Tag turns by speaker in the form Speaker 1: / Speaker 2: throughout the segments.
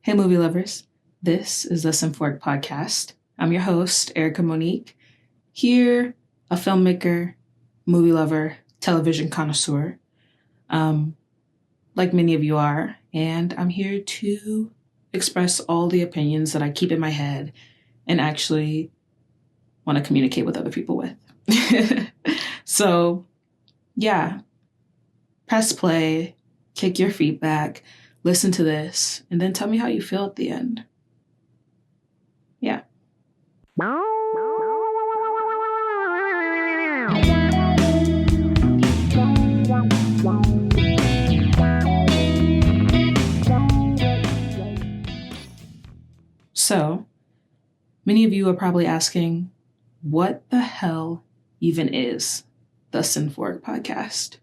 Speaker 1: Hey, movie lovers. This is the Cinephoric Podcast. I'm your host, Erica Monique. Here, a filmmaker, movie lover, television connoisseur, like many of you are. And I'm here to express all the opinions that I keep in my head and actually want to communicate with other people with. So, yeah, press play, kick your feet back, listen to this, and then tell me how you feel at the end. Yeah. So, many of you are probably asking, what the hell even is the Cinephoric Podcast?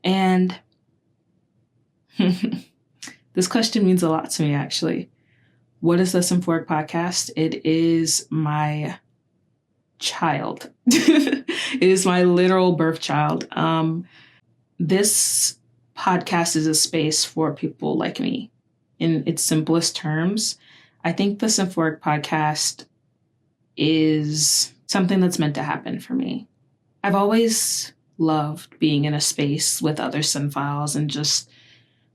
Speaker 1: And this question means a lot to me, actually. What is the Cinephoric Podcast? It is my child. It is my literal birth child. This podcast is a space for people like me. In its simplest terms, I think the Cinephoric Podcast is something that's meant to happen for me. I've always loved being in a space with other cinephiles and just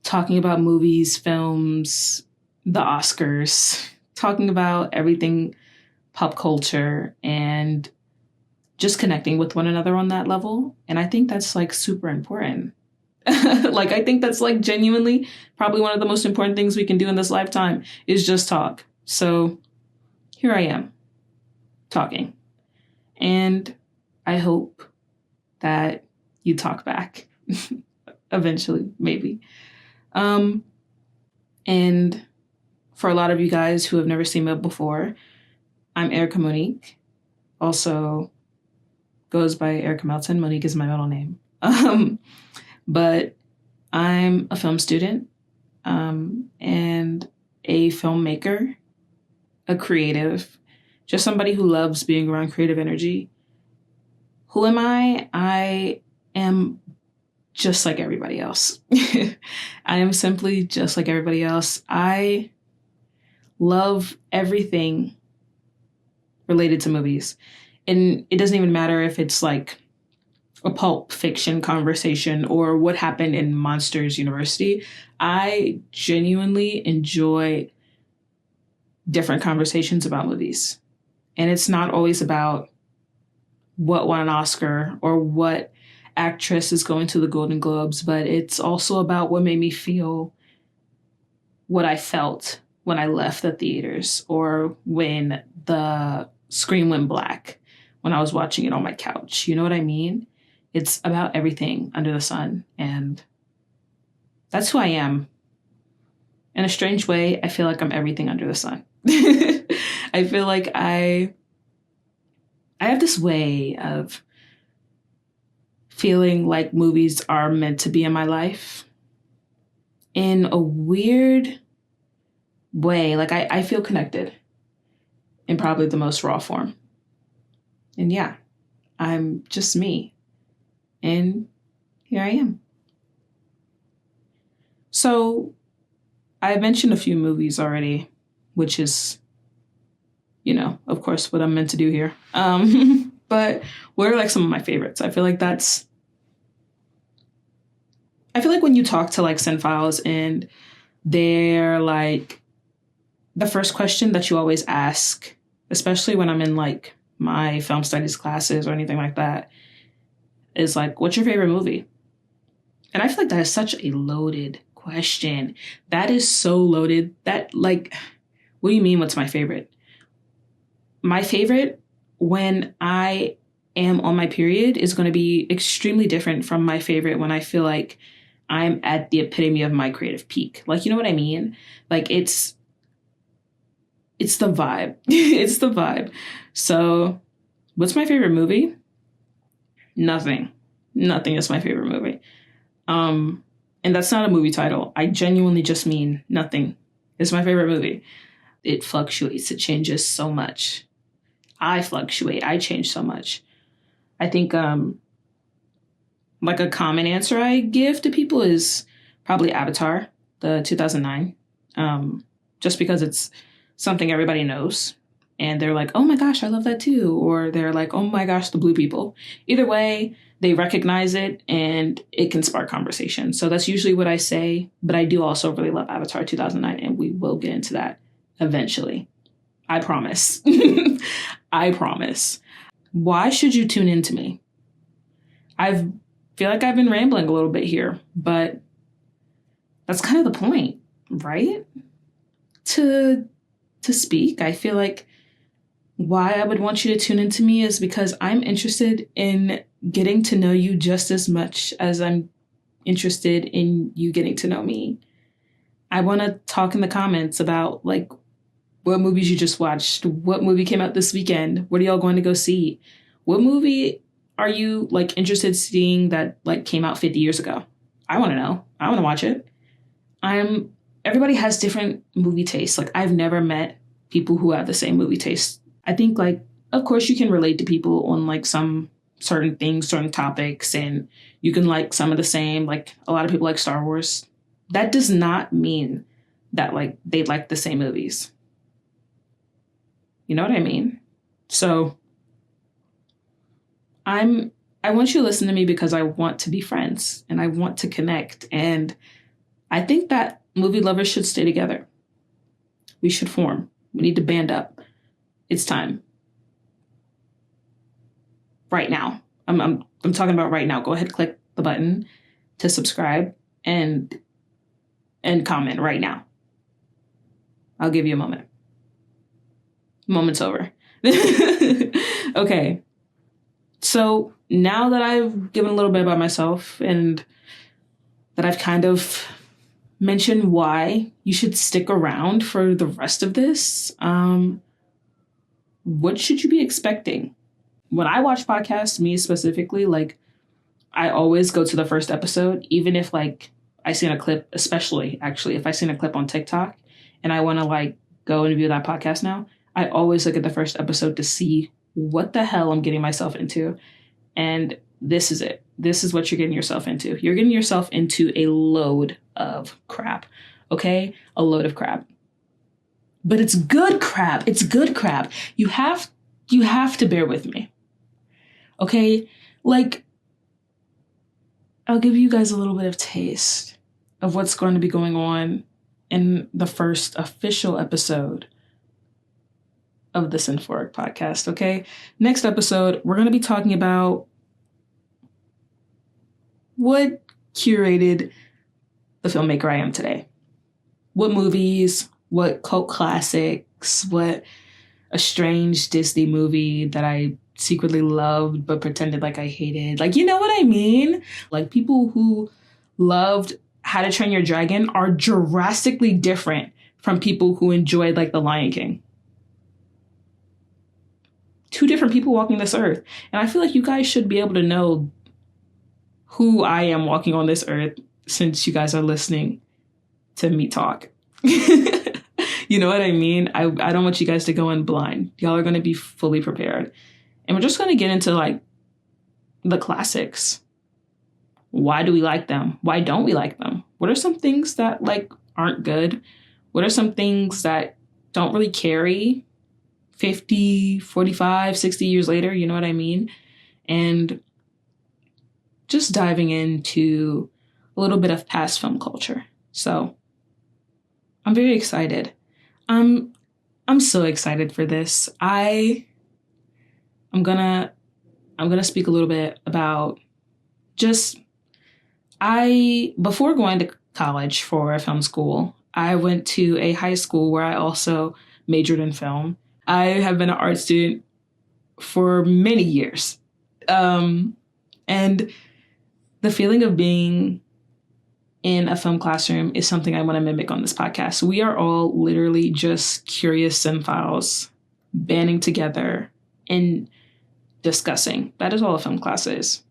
Speaker 1: talking about movies, films, the Oscars, talking about everything pop culture and just connecting with one another on that level. And I think that's like super important. I think that's like genuinely probably one of the most important things we can do in this lifetime is just talk. So here I am talking. And I hope that you talk back eventually, maybe. And for a lot of you guys who have never seen me before, I'm Erica Monique. Also goes by Erica Melton. Monique is my middle name. But I'm a film student, and a filmmaker, a creative, just somebody who loves being around creative energy. Who am I? I am just like everybody else. I am simply just like everybody else. I love everything related to movies. And it doesn't even matter if it's like a pulp fiction conversation or what happened in Monsters University. I genuinely enjoy different conversations about movies. And it's not always about what won an Oscar or what actress is going to the Golden Globes, but it's also about what made me feel what I felt when I left the theaters or when the screen went black when I was watching it on my couch. You know what I mean? It's about everything under the sun, and that's who I am. In a strange way, I feel like I'm everything under the sun. I feel like I have this way of feeling like movies are meant to be in my life in a weird way. Like I feel connected in probably the most raw form. And yeah, I'm just me. And here I am. So I mentioned a few movies already, which is, of course, what I'm meant to do here. But what are like some of my favorites? I feel like when you talk to like cinephiles and they're like, the first question that you always ask, especially when I'm in like my film studies classes or anything like that, is like, what's your favorite movie? And I feel like that is such a loaded question. That is so loaded that like, what do you mean what's my favorite? My favorite when I am on my period is going to be extremely different from my favorite when I feel like I'm at the epitome of my creative peak. Like, you know what I mean? Like it's the vibe. It's the vibe. So what's my favorite movie? Nothing is my favorite movie. And that's not a movie title. I genuinely just mean nothing is my favorite movie. It fluctuates. It changes so much. I fluctuate. I change so much. I think like a common answer I give to people is probably Avatar, the 2009. just because it's something everybody knows. And they're like, oh my gosh, I love that too. Or they're like, oh my gosh, the blue people. Either way, they recognize it and it can spark conversation. So that's usually what I say. But I do also really love Avatar 2009, and we will get into that eventually. I promise. I promise. Why should you tune into me? I feel like I've been rambling a little bit here, but that's kind of the point, right? To speak. I feel like why I would want you to tune into me is because I'm interested in getting to know you just as much as I'm interested in you getting to know me. I want to talk in the comments about like what movies you just watched, what movie came out this weekend, what are y'all going to go see? What movie are you like interested in seeing that like came out 50 years ago? I want to know. I want to watch it. Everybody has different movie tastes. Like I've never met people who have the same movie taste. I think like, of course you can relate to people on like some certain things, certain topics, and you can like some of the same, like a lot of people like Star Wars. That does not mean that like they like the same movies. You know what I mean? So I want you to listen to me because I want to be friends and I want to connect. And I think that movie lovers should stay together. We should form. We need to band up. It's time. Right now. I'm talking about right now. Go ahead, click the button to subscribe and comment right now. I'll give you a moment. Moment's over. Okay. So now that I've given a little bit about myself and that I've kind of mentioned why you should stick around for the rest of this, what should you be expecting? When I watch podcasts, me specifically, like I always go to the first episode, even if like I seen a clip, especially actually if I seen a clip on TikTok and I want to like go and view that podcast now, I always look at the first episode to see what the hell I'm getting myself into. And this is it. This is what you're getting yourself into. You're getting yourself into a load of crap. Okay? A load of crap. But it's good crap. It's good crap. You have to bear with me. Okay? Like, I'll give you guys a little bit of taste of what's going to be going on in the first official episode of the Cinephoric Podcast, okay? Next episode, we're going to be talking about what curated the filmmaker I am today. What movies, what cult classics, what a strange Disney movie that I secretly loved but pretended like I hated. Like, you know what I mean? Like, people who loved How to Train Your Dragon are drastically different from people who enjoyed, like, The Lion King. Two different people walking this earth. And I feel like you guys should be able to know who I am walking on this earth since you guys are listening to me talk. You know what I mean? I don't want you guys to go in blind. Y'all are going to be fully prepared. And we're just going to get into like the classics. Why do we like them? Why don't we like them? What are some things that like aren't good? What are some things that don't really carry 50, 45, 60 years later? You know what I mean? And just diving into a little bit of past film culture. So I'm very excited. I'm so excited for this. I'm gonna speak a little bit about before going to college for film school, I went to a high school where I also majored in film. I have been an art student for many years. And the feeling of being in a film classroom is something I want to mimic on this podcast. We are all literally just curious cinephiles banding together and discussing. That is all a film class is.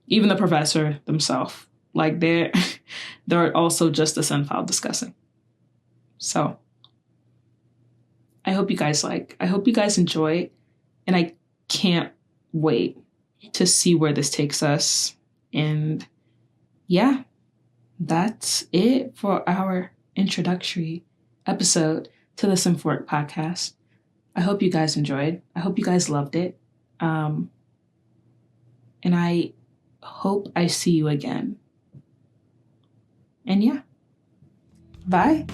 Speaker 1: Even the professor themselves, like they're also just a cinephile discussing. So I hope you guys enjoy, and I can't wait to see where this takes us. And yeah, that's it for our introductory episode to the Cinephoric Podcast. I hope you guys enjoyed. I hope you guys loved it. And I hope I see you again. And yeah, bye.